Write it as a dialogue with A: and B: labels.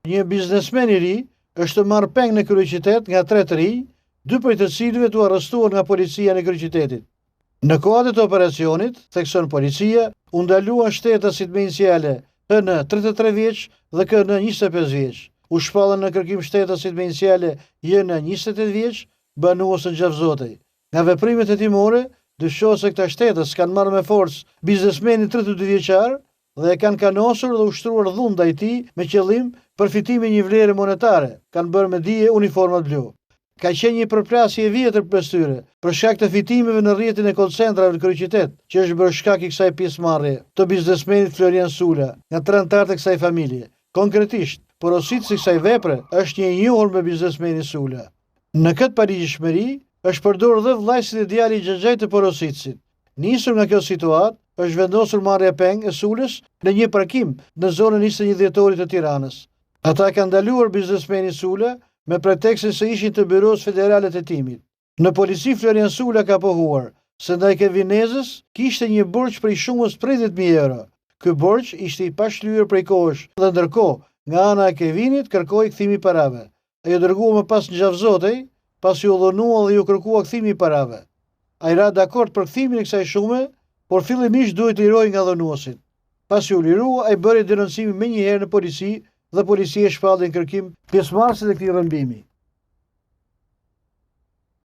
A: Një biznesmen i ri është marrë peng në kryeqytet nga 3 të rinj, 2 prej të cilëve u arrestuar nga policia në kryeqytetit. Në kuadër të operacionit, thekson policia, u ndaluan shtetasit me iniciale HN 33 vjeç dhe KN 25 vjeç. U shpallën në kërkim shtetasit me iniciale JN 28 vjeç, banues në Gjavzotej. Nga veprimet hetimore, dyshohet se këta shtetës kanë marrë me forcë biznesmenin 32 vjeçar dhe e kanë kanosur dhe ushtruar dhunë ndaj tij me qëllim përfitimi një vlere monetare. Kanë bërë me dije uniformat blu. Ka qenë një përplasje e vjetër për tyre, për shkak të fitimeve në rrjetin e call-centrave në kryeqytet, që është bërë shkak i kësaj pjesëmarrje të biznesmenit Florian Sula nga të anëtarët e kësaj familje. Konkretisht, porositësi i kësaj vepre është një i njohur me biznesmenin Sula. Në këtë paligjshmëri është përdorur dhe vllajsi dhe djali i xhaxhait të porositësit. Nisur nga kjo situatë, është vendosur marrja peng e Sulës në një parkim në zonën 21 dhjetorit të Tiranës. Ata kanë ndaluar biznesmenin Sula me pretekstin se ishin të byros federale të timit. Në polici Florian Sula ka pohuar se ndaj Kevinezës kishte një borxh prej shumës prej 10.000 euro. Ky borxh ishte i pashlyer prej kohësh dhe ndërkohë nga ana e Kevinit kërkoi kthimi parave. Ai u dërgua më pas në Gjavzotej, pasi u dhunua dhe ju kërkua kthimi parave. Ai ra dakord për kthimin e kësaj shume, por fillimisht duhet të lirojë nga dhunuesit. Pasi u lirua, ai bëri denoncimin menjëherë në polici dhe policia shpalli në kërkim pjesëmarrësit e këtij rrëmbimi.